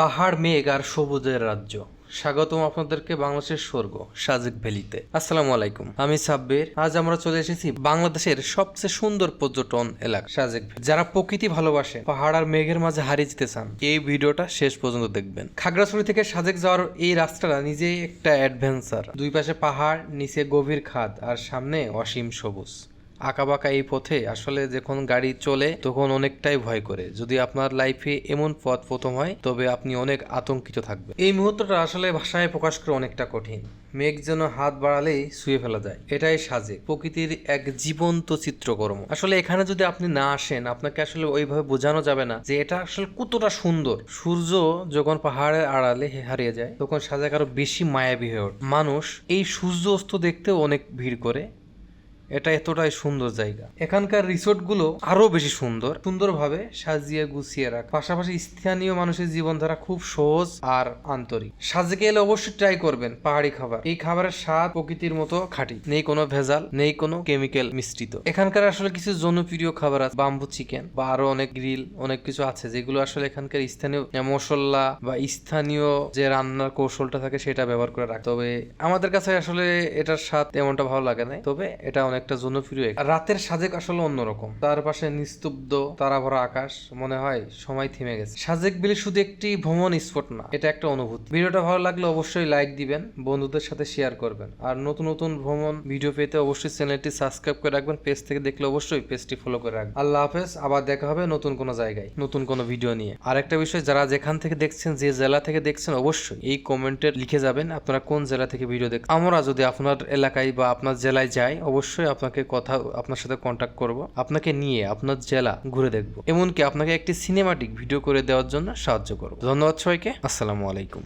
পাহাড়, মেঘ আর সবুজের রাজ্য। স্বাগতম আপনাদেরকে বাংলাদেশের স্বর্গ সাজেক ভ্যালিতে। আসসালামু আলাইকুম, আমি সাব্বির। আজ আমরা চলে এসেছি বাংলাদেশের সবচেয়ে সুন্দর পর্যটন এলাকা সাজেক ভ্যালি। যারা প্রকৃতি ভালোবাসে, পাহাড় আর মেঘের মাঝে হারিয়ে যেতে চান, এই ভিডিওটা শেষ পর্যন্ত দেখবেন। খাগড়াছড়ি থেকে সাজেক যাওয়ার এই রাস্তাটা নিজেই একটা অ্যাডভেঞ্চার। দুই পাশে পাহাড়, নিচে গভীর খাদ আর সামনে অসীম সবুজ। আঁকাবাঁকা এই পথে আসলে যখন গাড়ি চলে তখন অনেকটাই ভয় করে। যদি আপনার লাইফে এমন পথ প্রথম হয় তবে আপনি অনেক আতঙ্কিত থাকবেন। এই মুহূর্তটা আসলে ভাষায় প্রকাশ করা অনেকটা কঠিন। মেঘ যেন হাত বাড়ালেই ছুঁয়ে ফেলা যায়। এটাই সাজেক, প্রকৃতির এক জীবন্ত চিত্রকর্ম। আসলে এখানে যদি আপনি না আসেন, আপনাকে আসলে ওইভাবে বোঝানো যাবে না যে এটা আসলে কতটা সুন্দর। সূর্য যখন পাহাড়ের আড়ালে হারিয়ে যায় তখন সাজেক আরো বেশি মায়াবী হয়ে ওঠে। মানুষ এই সূর্য অস্ত দেখতেও অনেক ভিড় করে। এটা এতটাই সুন্দর জায়গা। এখানকার রিসোর্টগুলো আরো বেশি সুন্দরভাবে সাজিয়ে গুছিয়ে রাখা। পাশাপাশি স্থানীয় মানুষের জীবনধারা খুব সহজ আর আন্তরিক। সাজেকে এলে অবশ্যই ট্রাই করবেন পাহাড়ি খাবার। এই খাবারের স্বাদ প্রকৃতির মতো খাঁটি, নেই কোনো ভেজাল, নেই কোনো কেমিক্যাল মিশ্রিত। এখানকার আসলে কিছু জনপ্রিয় খাবার আছে, বাম্বু চিকেন বা আরো অনেক গ্রিল, অনেক কিছু আছে যেগুলো আসলে এখানকার স্থানীয় মশলা বা স্থানীয় যে রান্নার কৌশলটা থাকে সেটা ব্যবহার করে রাখে। তবে আমাদের কাছে আসলে এটার স্বাদ তেমনটা ভালো লাগে না, তবে এটা অনেকটা জনপ্রিয়। রাতের সাজেক আসলে অন্যরকম। তার পাশে নিস্তব্ধ তারা ভরা আকাশ, মনে হয় সময় থেমে গেছে। সাজেক বিলি শুধু একটি ভ্রমণ স্পট না, এটা একটা অনুভূতি। ভিডিওটা ভালো লাগলে অবশ্যই লাইক দিবেন, বন্ধুদের সাথে শেয়ার করবেন। আর নতুন নতুন ভ্রমণ ভিডিও পেতে অবশ্যই চ্যানেলটি সাবস্ক্রাইব করে রাখবেন। পেজ থেকে দেখলে অবশ্যই পেজটি ফলো করে রাখবেন। আল্লাহ হাফেজ, আবার দেখা হবে নতুন কোনো জায়গায় নতুন কোনো ভিডিও নিয়ে। আর একটা বিষয়, যারা যেখান থেকে দেখছেন, যে জেলা থেকে দেখছেন, অবশ্যই এই কমেন্টে লিখে যাবেন আপনারা কোন জেলা থেকে ভিডিও দেখছেন। আমরা যদি আপনার এলাকায় বা আপনার জেলায় যাই, অবশ্যই আপনার সাথে কন্ট্যাক্ট করব, আপনাকে নিয়ে আপনার জেলা ঘুরে দেখবো, এমনকি আপনাকে একটি সিনেমাটিক ভিডিও করে দেওয়ার জন্য সাহায্য করব। ধন্যবাদ সবাইকে। আসসালামু আলাইকুম।